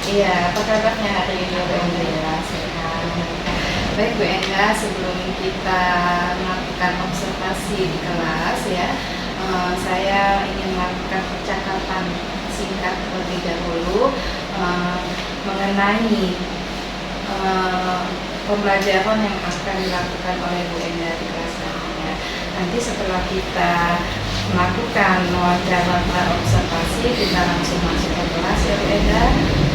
Iya, apa kabarnya hari ini Bu Enda? Sehat. Baik Bu Enda, sebelum kita melakukan observasi di kelas ya, saya ingin melakukan percakapan singkat terlebih dahulu eh, mengenai pembelajaran yang akan dilakukan oleh Bu Enda di kelas nantinya. Nanti setelah kita melakukan wawancara praobservasi, kita langsung masuk ke kelas ya Bu Enda,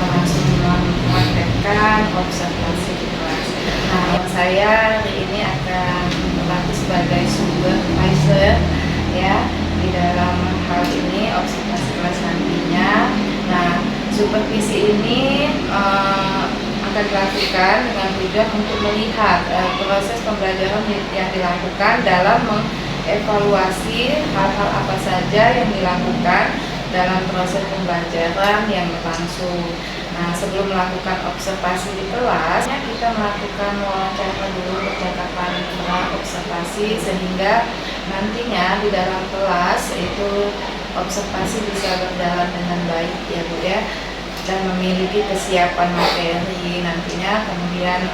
langsung mempraktekkan observasi di kelas. Nah, saya hari ini akan berlatih sebagai supervisor ya di dalam hal ini observasi kelas nantinya. Nah, supervisi ini akan dilakukan dengan tujuan untuk melihat proses pembelajaran yang dilakukan dalam mengevaluasi hal-hal apa saja yang dilakukan dalam proses pembelajaran yang berlangsung. Nah, sebelum melakukan observasi di kelas, kita melakukan wawancara dulu, percakapan observasi, sehingga nantinya di dalam kelas itu observasi bisa berjalan dengan baik ya Bu ya, dan memiliki kesiapan materi nantinya, kemudian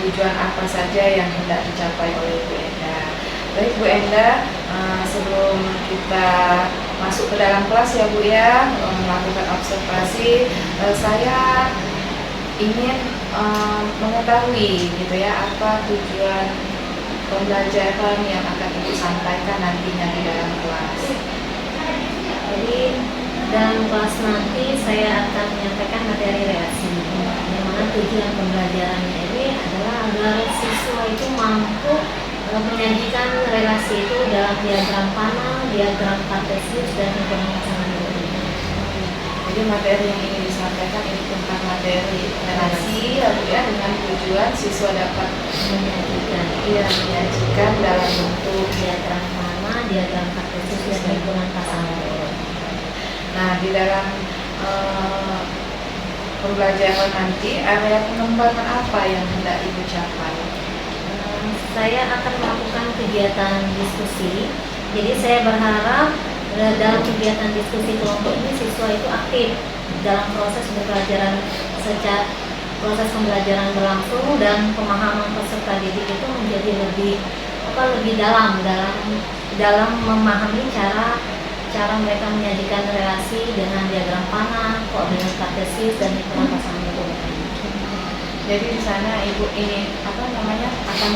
tujuan apa saja yang hendak dicapai oleh Bu Enda. Baik Bu Enda, sebelum kita masuk ke dalam kelas ya Bu ya, melakukan observasi, saya ingin mengetahui gitu ya, apa tujuan pembelajaran yang akan Ibu sampaikan nantinya di dalam kelas. Jadi dalam kelas nanti saya akan menyampaikan materi relasi, yang mana tujuan pembelajarannya ini adalah agar siswa itu mampu menyajikan relasi itu dalam diagram panel, diagram kartesius, dan informasi. Jadi materi yang ingin disampaikan ini tentang materi relasi ya, dengan tujuan siswa dapat menyajikan dalam bentuk diagram panel, diagram kartesius, dan hitungan pasangan. Nah, di dalam pembelajaran nanti area pengembangan apa yang hendak Ibu capai? Saya akan melakukan kegiatan diskusi. Jadi saya berharap dalam kegiatan diskusi kelompok ini siswa itu aktif dalam proses pembelajaran, sejak proses pembelajaran berlangsung, dan pemahaman peserta didik itu menjadi lebih dalam memahami cara mereka menyajikan relasi dengan diagram panah, koordinat kartesius, dan hitungan pasangan hubungan. Jadi di sana Ibu ini akan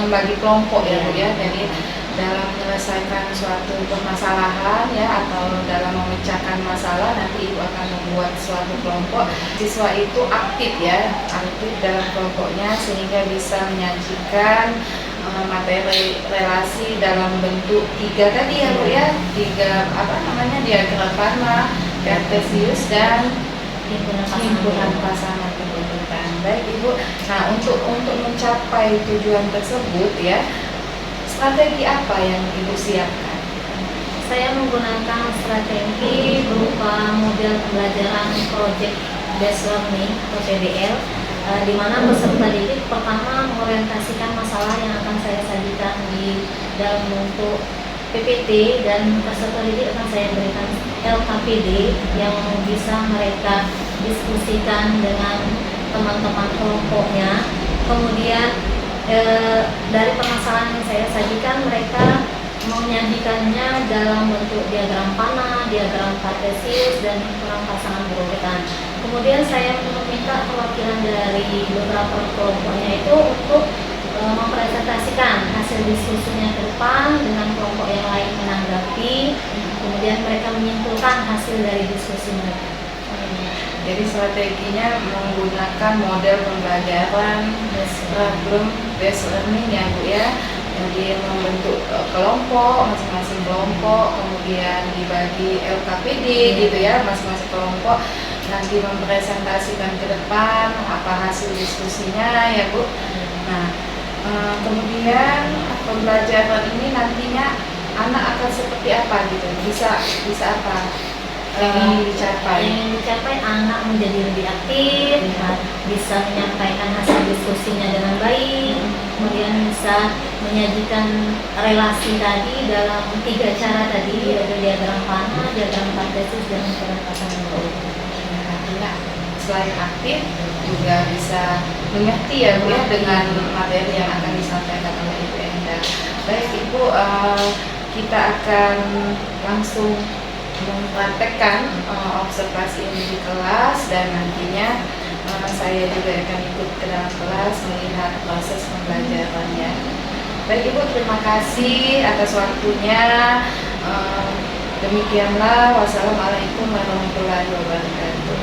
membagi kelompok ya Bu ya. Jadi dalam menyelesaikan suatu permasalahan ya, atau dalam memecahkan masalah, nanti Ibu akan membuat suatu kelompok. Siswa itu aktif dalam kelompoknya, sehingga bisa menyajikan materi relasi dalam bentuk 3 tadi ya Bu ya, 3 diagram panah, kartesius, dan himpunan pasangan kependudukan. Baik Ibu. Nah, untuk mencapai tujuan tersebut ya, strategi apa yang Ibu siapkan? Saya menggunakan strategi berupa model pembelajaran project based learning atau PBL, di mana peserta didik pertama mengorientasikan masalah yang akan saya sajikan di dalam bentuk PPT, dan peserta didik akan saya berikan LKPD yang bisa mereka diskusikan dengan teman-teman kelompoknya. Kemudian dari permasalahan yang saya sajikan, mereka menyajikannya dalam bentuk diagram panah, diagram kartesius, dan hitungan pasangan berurutan. Kemudian saya meminta perwakilan dari beberapa kelompoknya itu untuk mempresentasikan hasil diskusinya ke depan dengan kelompok yang lain menanggapi, kemudian mereka menyimpulkan hasil dari diskusi mereka. Jadi strateginya menggunakan model pembelajaran problem based learning ya Bu ya. Jadi membentuk kelompok, masing-masing kelompok, kemudian dibagi LKPD gitu ya, masing-masing kelompok nanti mempresentasikan ke depan apa hasil diskusinya ya Bu. Nah, kemudian pembelajaran ini nantinya anak akan seperti apa gitu, bisa apa yang ingin dicapai? Anak menjadi lebih aktif, bisa menyampaikan hasil diskusinya dengan baik, kemudian bisa menyajikan relasi tadi dalam 3 cara tadi, yaitu diagram panah, diagram kartesius, dan hitungan pasangan. Artinya selain aktif juga bisa mengerti ya Bu ya dengan materi yang akan disampaikan oleh Ibu Enda. Baik Ibu, kita akan langsung mempraktekkan observasi ini di kelas, dan nantinya saya juga akan ikut ke dalam kelas melihat proses pembelajarannya. Baik Ibu, terima kasih atas waktunya. Demikianlah, wassalamualaikum warahmatullahi wabarakatuh.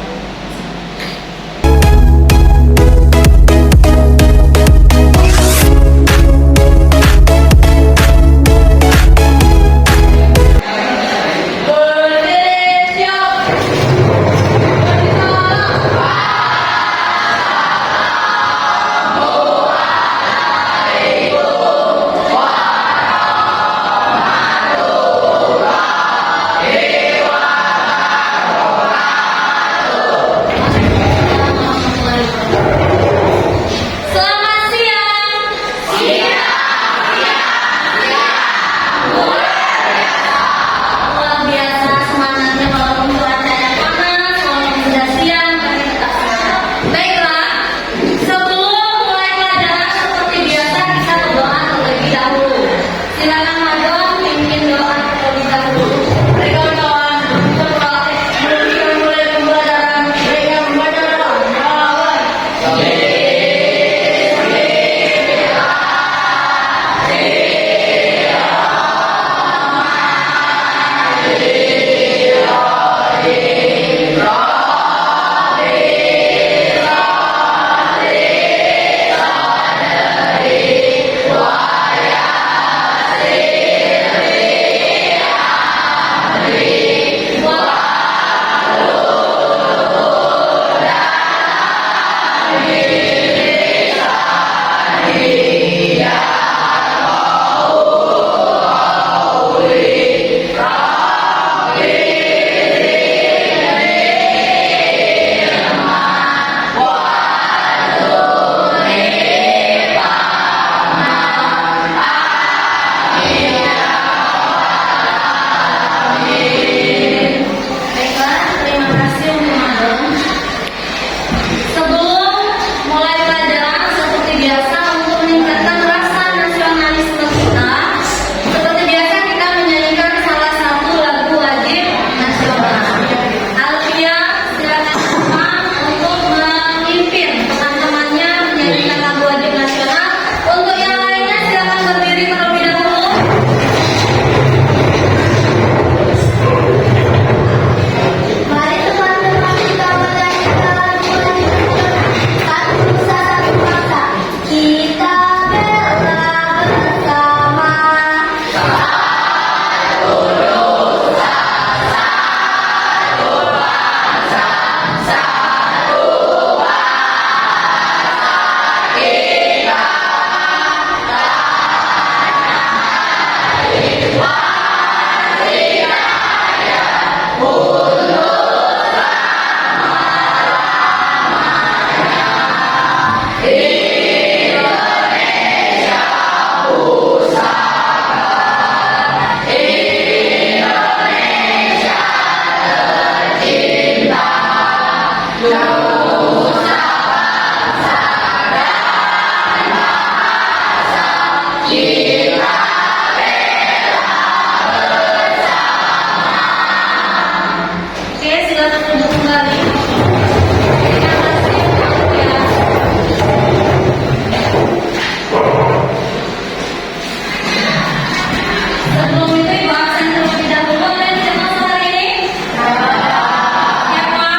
Siapa?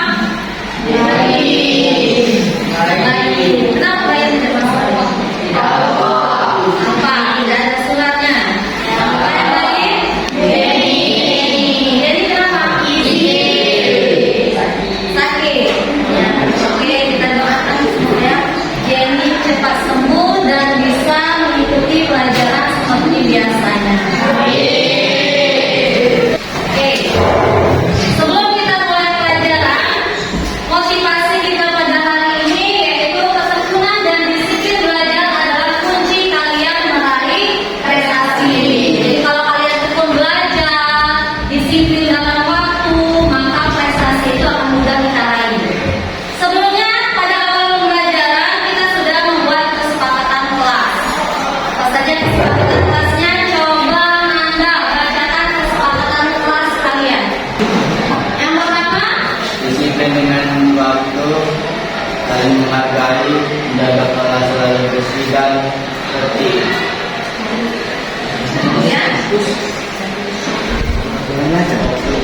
saling menghargai, menjaga kelas selalu bersih dan tertib.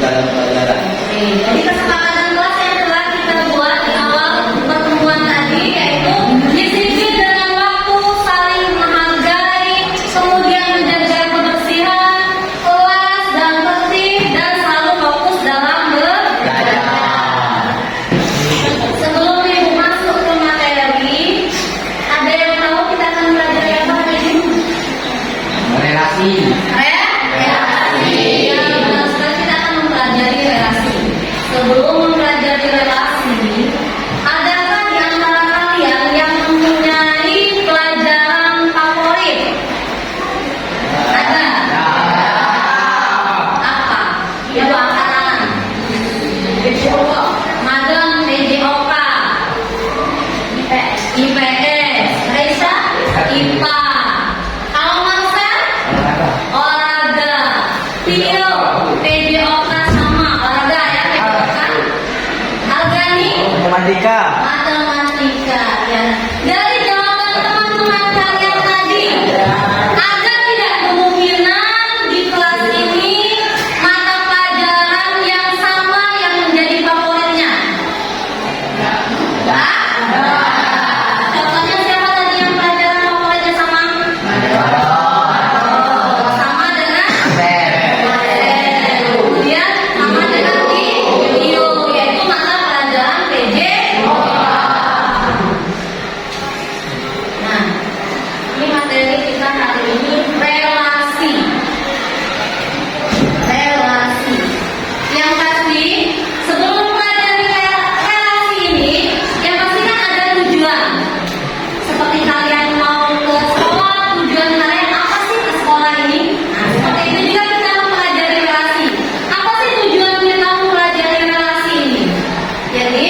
Dalam pelajaran. Jadi kesepakatan kelas yang telah kita buat di awal pertemuan tadi yaitu disiplin dengan waktu, saling menghargai, kemudian menjaga kebersihan kelas dan tertib dan selalu fokus dalam belajar. Sebelum ibu masuk ke materi, ada yang tahu kita akan belajar apa hari ini? Relasi. Sebelum mempelajari relasi, adakah di antara kalian yang mempunyai pelajaran favorit? Ada? Apa? Ibu angkatan. Magang PJOK. IPS. Raisa? IPA. Kalau Marcel? Olahraga. Video? PJOK sama olahraga ya? Matematika ya. Dari jawaban teman-teman kalian tadi, ada tidak kemungkinan di kelas ini mata pelajaran yang sama yang menjadi favoritnya? Contohnya siapa tadi yang pelajaran favoritnya sama? Sama dengan kemudian sama dengan video, yaitu mata pelajaran PJ. Nah, ini materi kita hari ini relasi. Relasi. Yang pasti sebelum mempelajari relasi ini, yang pasti kan ada tujuan. Seperti kalian mau ke sekolah, tujuan kalian apa sih ke sekolah ini? Nah, seperti itu juga kita mempelajari relasi. Apa sih tujuan kita mempelajari relasi ini? Jadi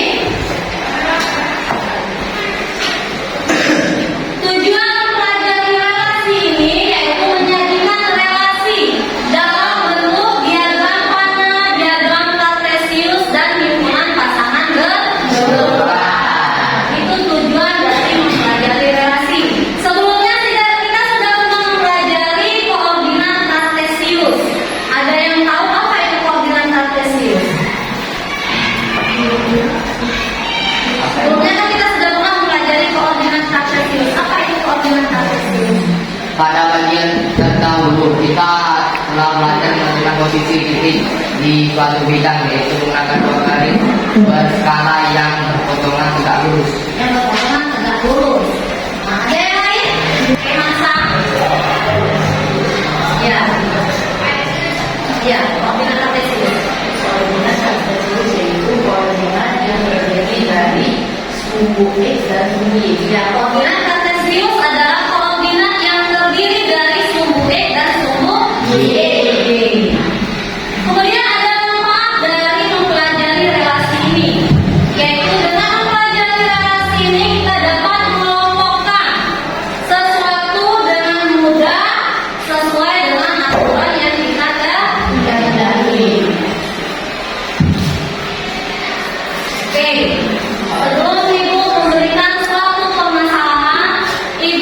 tujuan mempelajari relasi ini yaitu menjadikan relasi dalam bentuk diagram panah, diagram kartesius dan himpunan pasangan kedua. Itu tujuan dari mempelajari relasi. Sebelumnya kita sudah pernah mempelajari koordinat kartesius. Ada yang tahu apa itu koordinat kartesius? Sebelumnya kan kita sudah pernah mempelajari koordinat kartesius. Apa itu koordinat kartesius? Pada bagian terdahulu kita telah belajar menentukan posisi titik di suatu bidang, yaitu menggunakan dua garis berskala yang berpotongan tegak lurus. Yang pertama tegak lurus. Nah, ada yang lain? Masa? Ya. Ya, koordinat kartesius. Koordinat kartesius yaitu koordinat yang terdiri dari sumbu X dan sumbu Y. Ya, koordinat kartesius adalah koordinat yang terdiri dari sumbu X dan sumbu Y. Kemudian ada manfaat dari mempelajari relasi ini, yaitu dengan mempelajari relasi ini kita dapat mengelompokkan sesuatu dengan mudah sesuai dengan aturan yang kita pelajari. Oke, sebelum ibu memberikan suatu permasalahan, ibu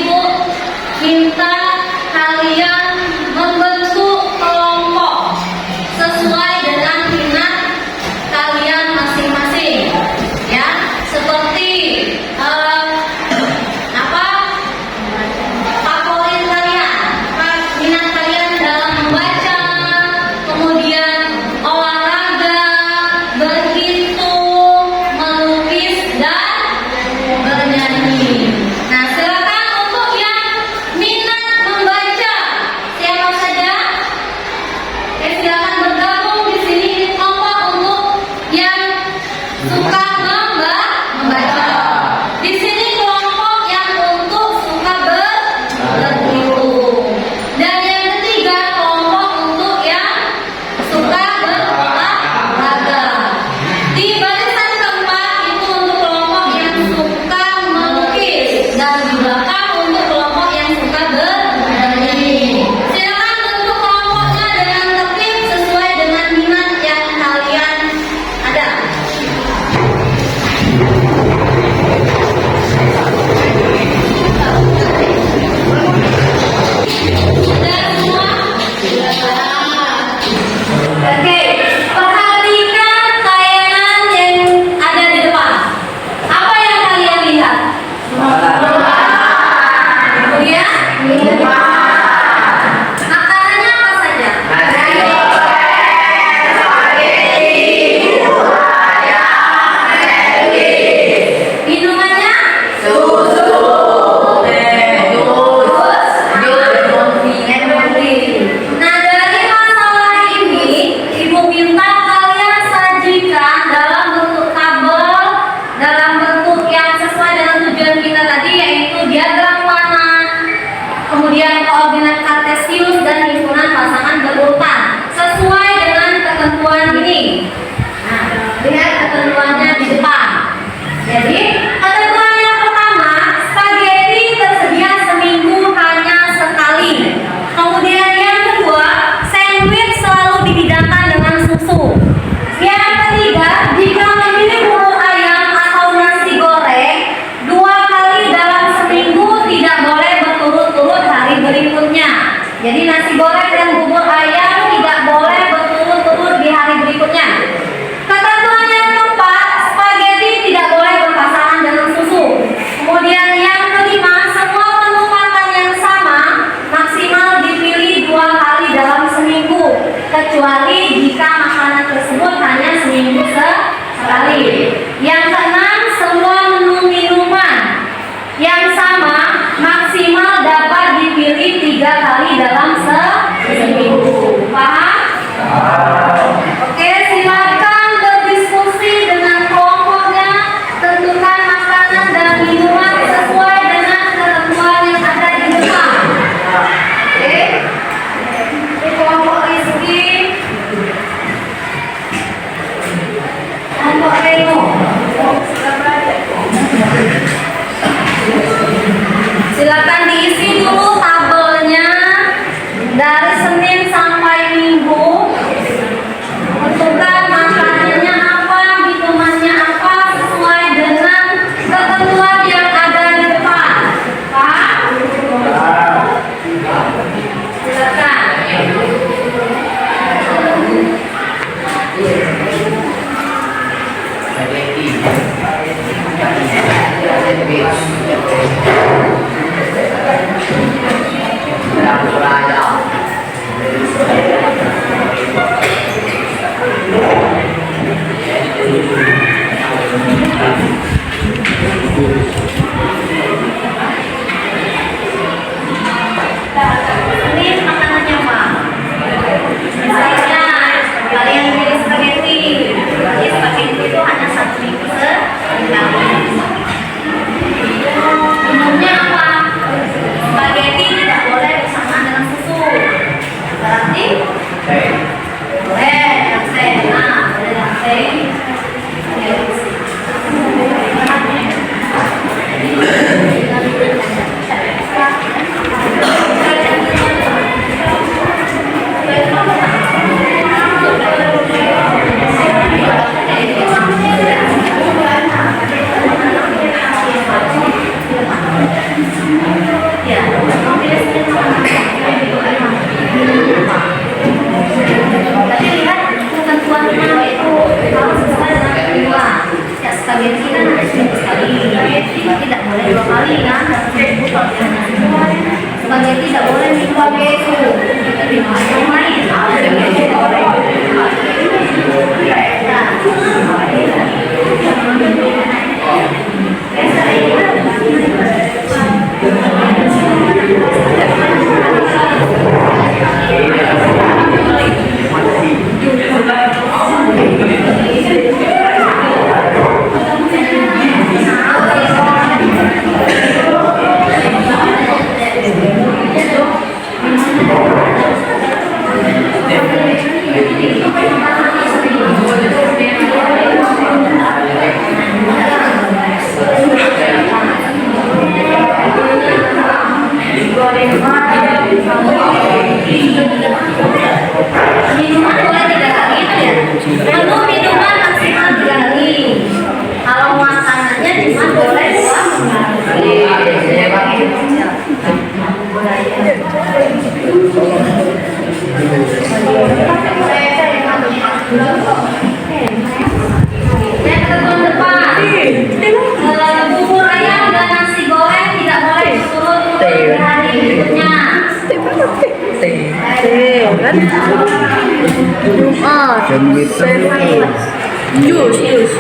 Jus.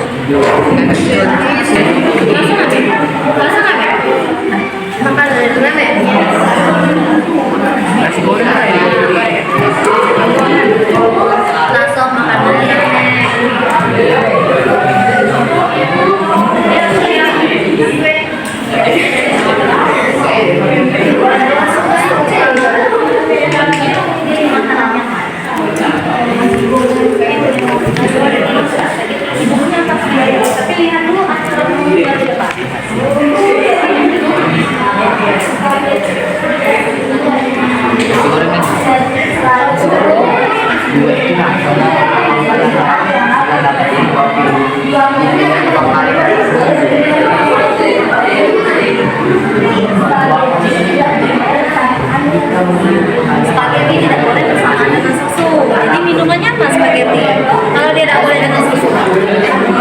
Langsung ada. Makan dari mana? Nasi goreng Langsung makan dua itu langsung dapetin kopi spaghetti tidak boleh bersamaan dengan susu. Jadi minumannya apa spaghetti? Kalau dia tidak boleh dengan susu, lemon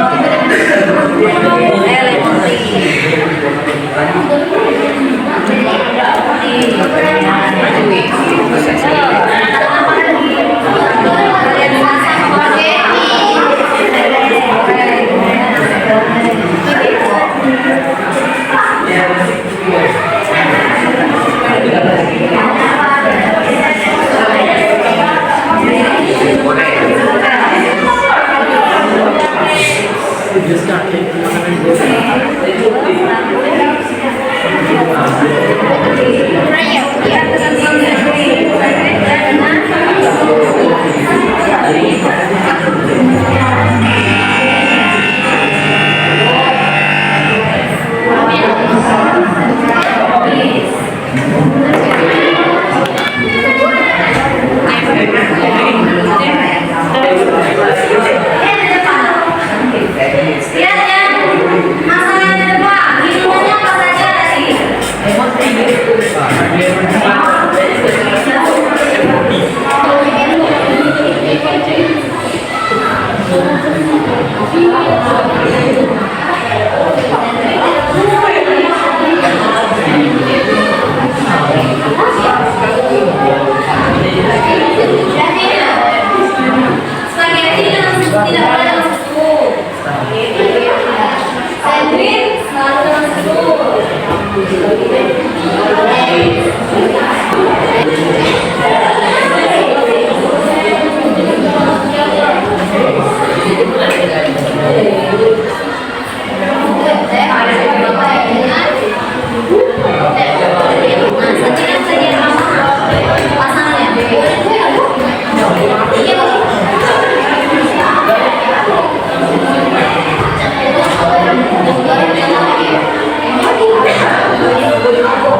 Thank you.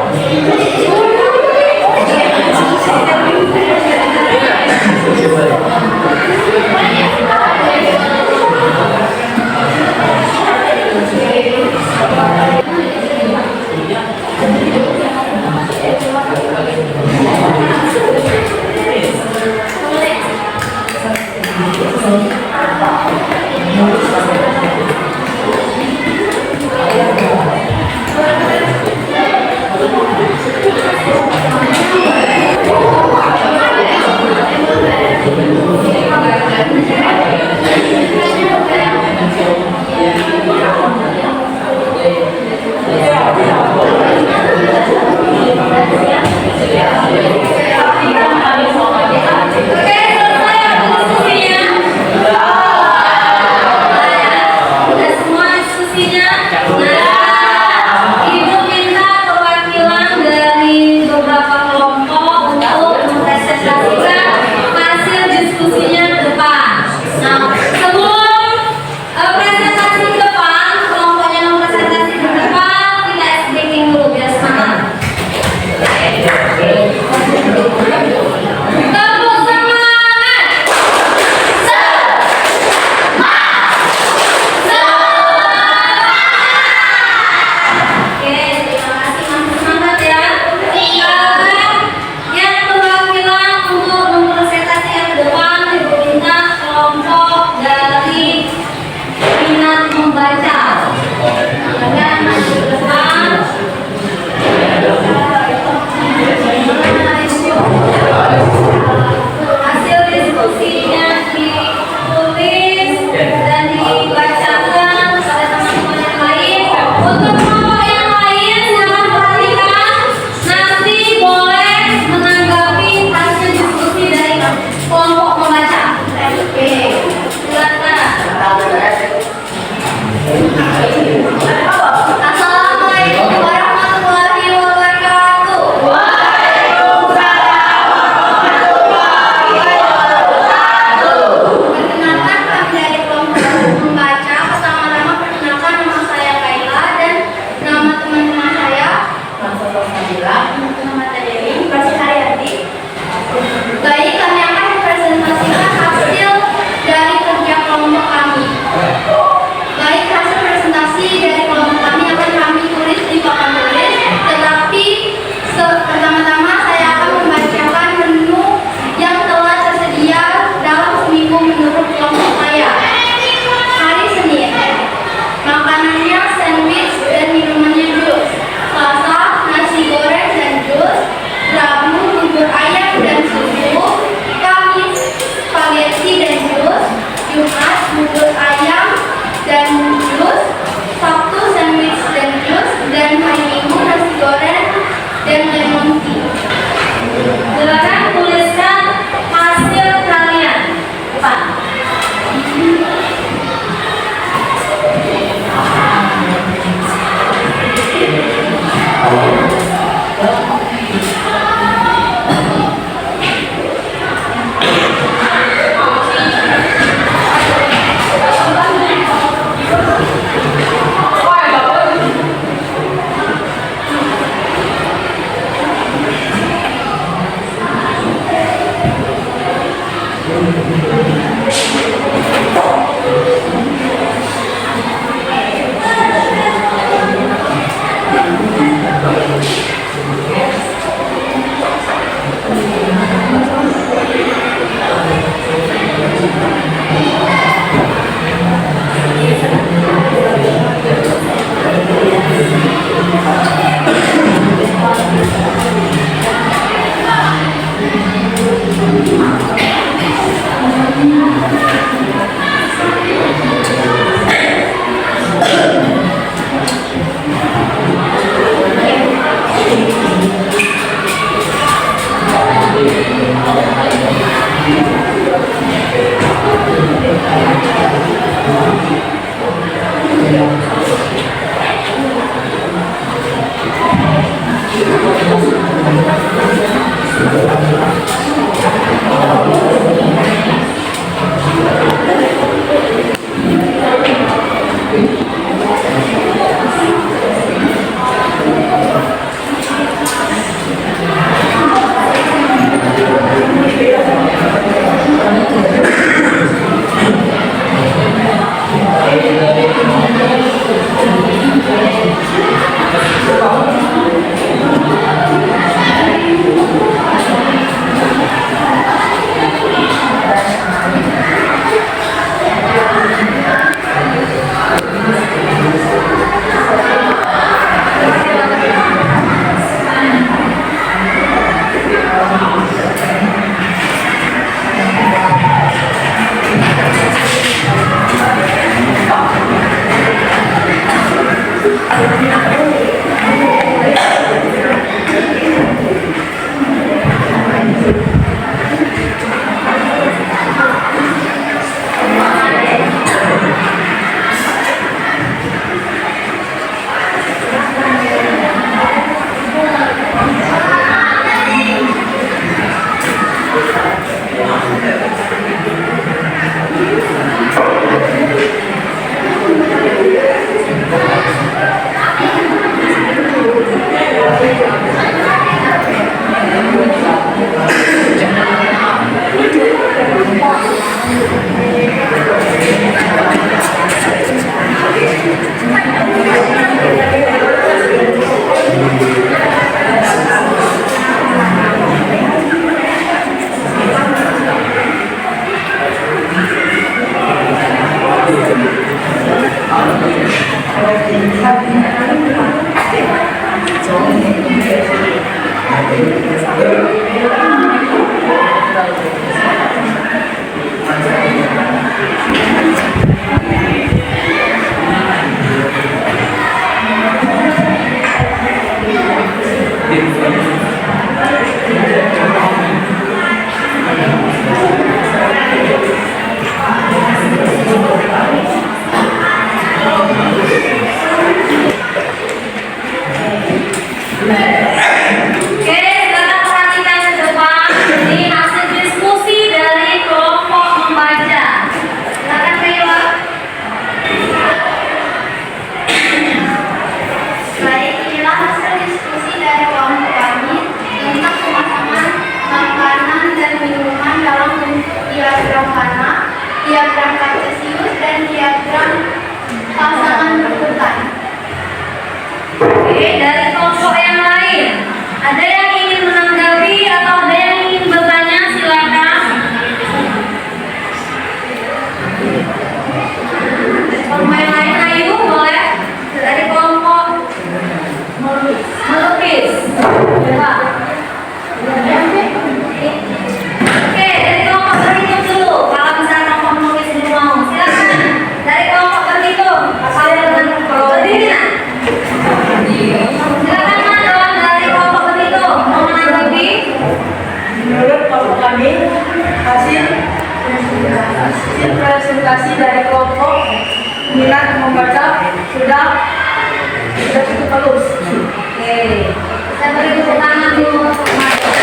Untuk kelompok yang lain silahkan perhatikan, nanti boleh menanggapi hasil diskusi dari kelompok membaca. Oke, silakan. Assalamualaikum warahmatullahi wabarakatuh. Perkenalkan, kami dari kelompok membaca. Pertama-tama perkenalkan, nama saya Kaila dan nama teman-teman saya Muhammad Dewi, Prasid Haryati. Baik, kami akan mempresentasikan hasil dari kerja kelompok kami. Baik, hasil presentasi dari kelompok kami akan kami tulis di papan tulis, tetapi pertama-tama saya akan membacakan menu yang telah tersedia dalam seminggu menurut kelompok saya. Hari Senin, makanannya sandwich dan minumannya jus. Selasa, nasi goreng dan jus. Rabu, bubur ayam dan susu. Kamis, spaghetti dan jus. Jumat, bubur ayam dan jus. Sabtu, sandwich dan jus. Dan hari Minggu, nasi goreng dan lemon tea. Silakan tuliskan hasil kalian. Depan. Oke, dari kelompok yang lain, ada yang ingin menanggapi atau ada yang ingin bertanya? Silakan. Kelompok yang lain, Ayu boleh. Dari kelompok melukis. Coba. Oke, dari kelompok berhitung dulu. Kalau misalnya kelompok melukis dulu mau, silakan. Dari kelompok berhitung, berdiri nah. Silakan Madon dari kelompok berhitung mau menanggapi. Menurut kelompok kami, hasil presentasi dari kelompok minat membaca sudah cukup bagus. Oke, saya beri tepuk tangan dulu untuk Madon.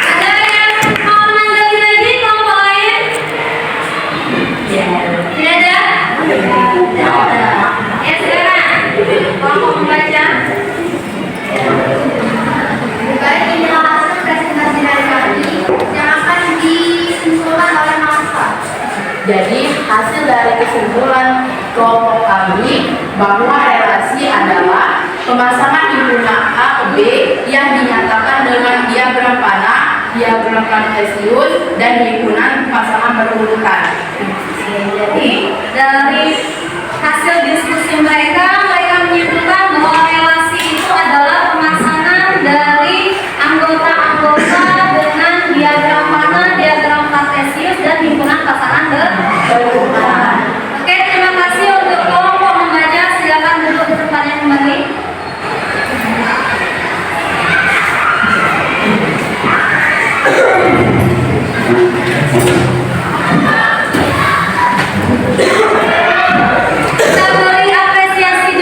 Ada yang mau menanggapi lagi kelompok lain? Tidak ada? Tidak ada. Ya silakan. Kelompok membaca. Baik, inilah hasil presentasi dari kami yang akan disimpulkan oleh masa. Jadi hasil dari kesimpulan kelompok kami bahwa relasi adalah pemasangan himpunan A ke B yang dinyatakan dengan diagram panah, diagram kartesius, dan himpunan pasangan berurutan. Jadi dari hasil diskusi mereka menyimpulkan bahwa relasi itu adalah pemasangan dari anggota-anggota dengan diagram panah, diagram kartesius, dan himpunan pasangan berurutan. Oke, terima kasih untuk kelompok membaca. Silakan duduk di tempatnya kembali. Kita beri apresiasi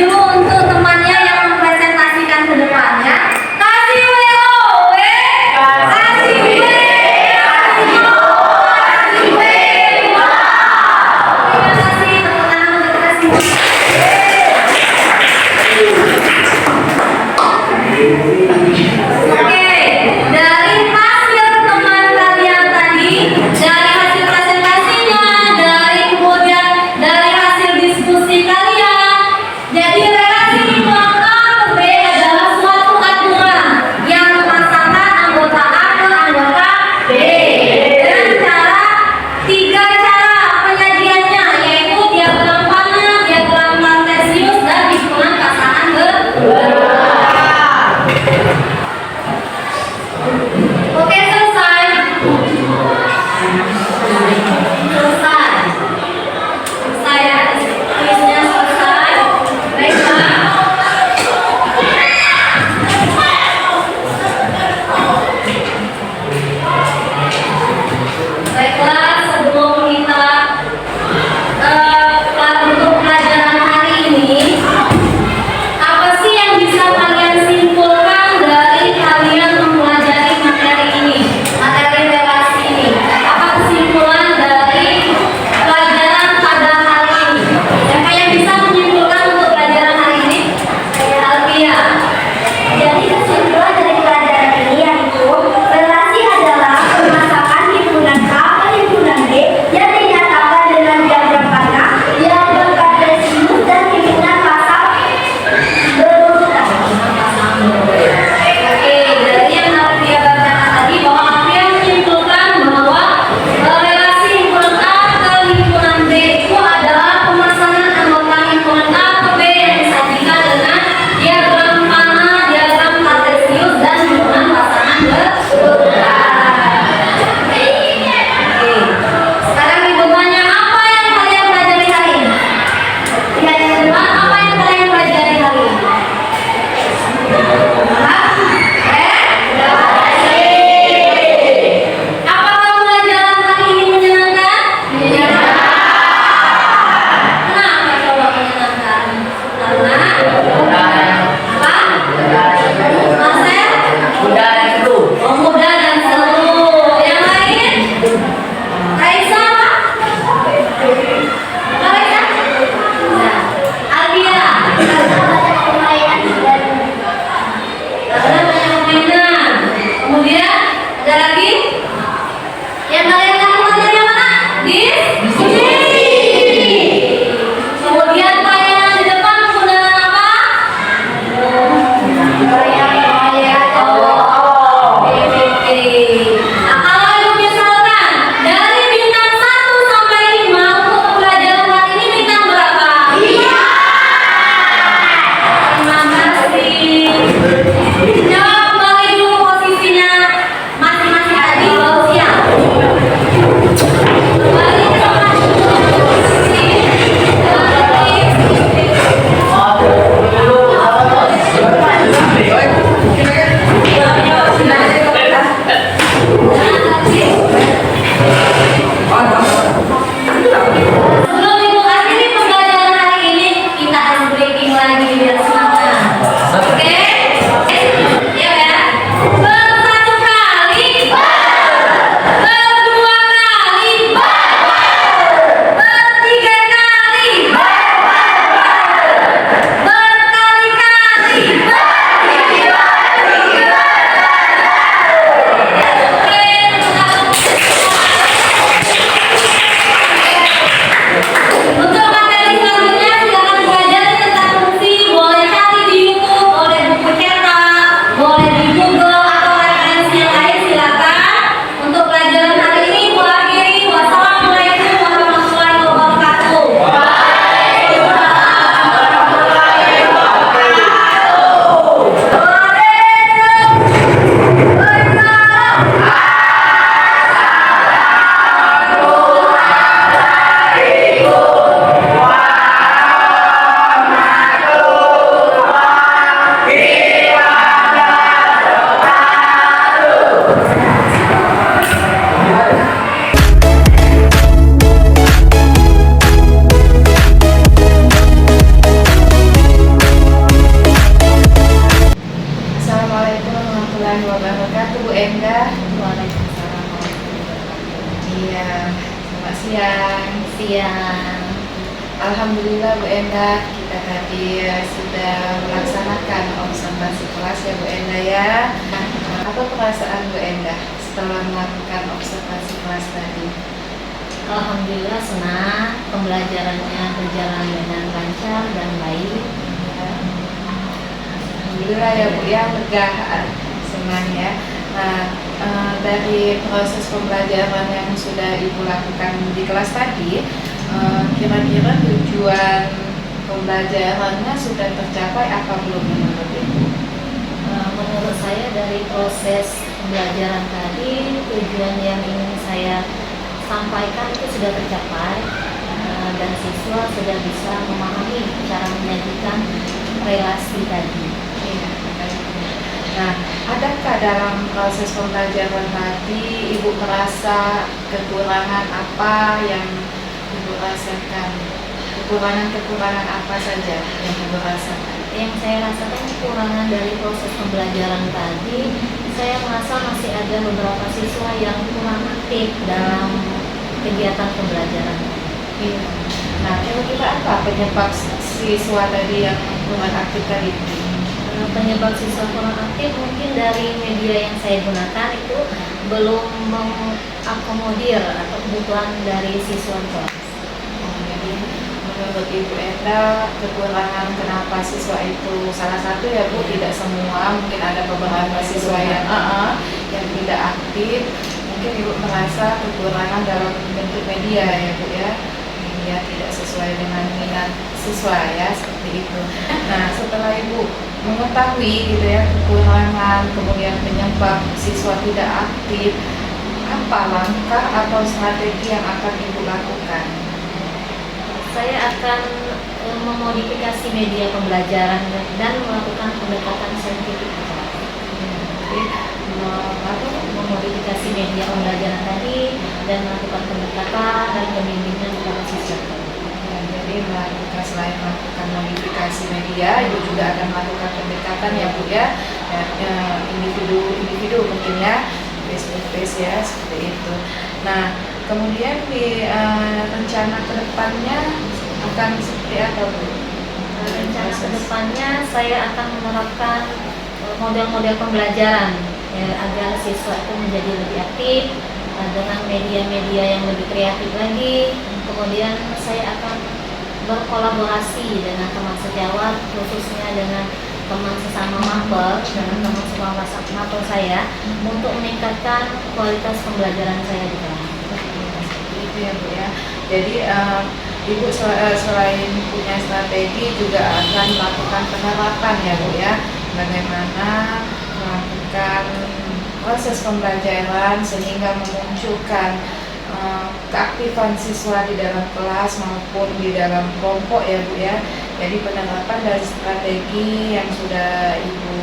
Alhamdulillah Bu Enda, kita tadi sudah melaksanakan observasi kelas ya Bu Enda ya. Nah, apa perasaan Bu Enda setelah melakukan observasi kelas tadi? Alhamdulillah senang, pembelajarannya berjalan dengan lancar dan baik. Alhamdulillah ya Bu ya, lega, senang ya. Nah, dari proses pembelajaran yang sudah Ibu lakukan di kelas tadi, kira-kira tujuan pembelajarannya sudah tercapai apa belum menurut Ibu? Menurut saya dari proses pembelajaran tadi, tujuan yang ingin saya sampaikan itu sudah tercapai, dan siswa sudah bisa memahami cara menyajikan relasi tadi. Iya, baik. Nah, adakah dalam proses pembelajaran tadi Ibu merasa kekurangan apa yang Ibu rasakan? Kekurangan-kekurangan apa saja yang Ibu rasakan? Yang saya rasakan kekurangan dari proses pembelajaran tadi, saya merasa masih ada beberapa siswa yang kurang aktif dalam kegiatan pembelajaran. Iya. Nah, kira-kira apa penyebab siswa tadi yang kurang aktif tadi? Penyebab siswa kurang aktif mungkin dari media yang saya gunakan itu belum mengakomodir atau kebutuhan dari siswa kelas. Jadi menurut Ibu Enda, kekurangan kenapa siswa itu salah satu ya Bu, tidak semua, mungkin ada beberapa siswa yang tidak aktif. Mungkin Ibu merasa kekurangan dalam bentuk media ya Bu ya, media tidak sesuai dengan minat siswa ya, seperti itu. Nah, setelah Ibu mengetahui gitu ya kekurangan, kemudian penyebab siswa tidak aktif, apa langkah atau strategi yang akan Ibu lakukan? Saya akan memodifikasi media pembelajaran dan melakukan pendekatan saintifik. Jadi, Memodifikasi media pembelajaran tadi dan melakukan pendekatan dan pembimbingan kepada siswa. jadi selain melakukan modifikasi media, Ibu juga akan melakukan pendekatan ya Bu ya, individu mungkin ya, face to face ya, seperti itu. Nah, kemudian di rencana kedepannya akan seperti apa Bu? Rencana kedepannya saya akan menerapkan model-model pembelajaran ya, agar siswa itu menjadi lebih aktif dengan media-media yang lebih kreatif lagi. Kemudian saya akan berkolaborasi dengan teman sejawat, khususnya dengan teman sesama mapel, dengan teman sesama mapel saya, untuk meningkatkan kualitas pembelajaran saya di kelas. Itu ya Bu ya. Jadi Ibu selain punya strategi juga akan melakukan penerapan ya Bu ya, bagaimana melakukan proses pembelajaran sehingga memunculkan keaktifan siswa di dalam kelas maupun di dalam kelompok ya Bu ya. Jadi penerapan dari strategi yang sudah Ibu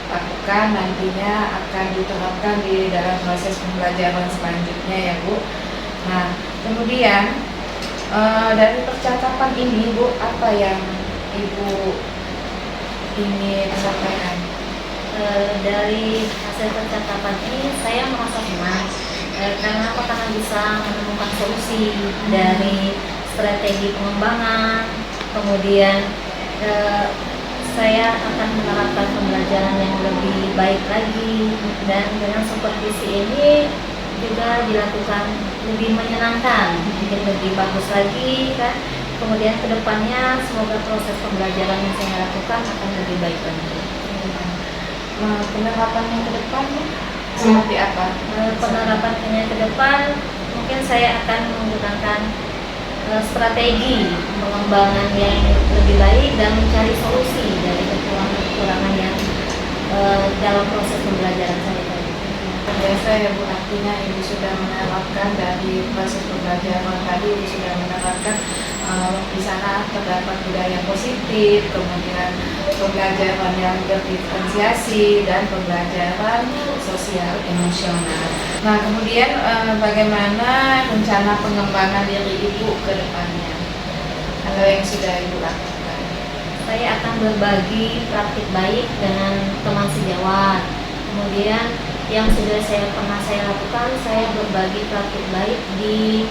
lakukan nantinya akan diterapkan di dalam proses pembelajaran selanjutnya ya Bu. Nah, kemudian dari percakapan ini Bu, apa yang Ibu ingin sampaikan? Dari hasil percakapan ini saya merasa senang karena bisa menemukan solusi dari strategi pengembangan. Kemudian saya akan menerapkan pembelajaran yang lebih baik lagi, dan dengan supervisi ini juga dilakukan lebih menyenangkan, mungkin lebih bagus lagi kan. Kemudian kedepannya semoga proses pembelajaran yang saya lakukan akan lebih baik lagi. Penerapannya ke depan seperti apa? Penerapannya ke depan mungkin saya akan menggunakan strategi pengembangan yang lebih baik dan mencari solusi dari kekurangan-kekurangan yang dalam proses pembelajaran saya tadi. Biasa ya Bu, artinya Ibu sudah menerapkan dari proses pembelajaran tadi, Ibu sudah menerapkan di sana terdapat budaya positif, kemudian pembelajaran yang berdiferensiasi dan pembelajaran sosial emosional. Nah, kemudian bagaimana rencana pengembangan diri Ibu ke depannya? Atau yang sudah Ibu lakukan? Saya akan berbagi praktik baik dengan teman sejawat. Kemudian yang sudah pernah saya lakukan, saya berbagi praktik baik di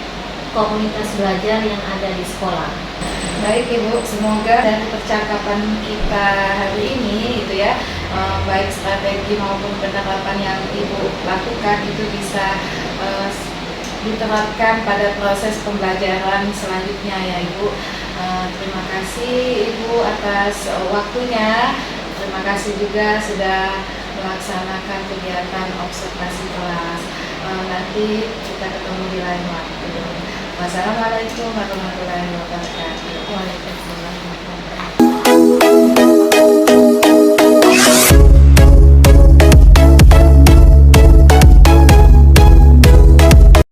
komunitas belajar yang ada di sekolah. Baik Ibu, semoga dari percakapan kita hari ini itu ya, baik strategi maupun penerapan yang Ibu lakukan itu bisa diterapkan pada proses pembelajaran selanjutnya ya Ibu. Terima kasih Ibu atas waktunya. Terima kasih juga sudah melaksanakan kegiatan observasi kelas. Nanti kita ketemu di lain waktu. Wassalamualaikum warahmatullahi wabarakatuh. Waalaikumsalam.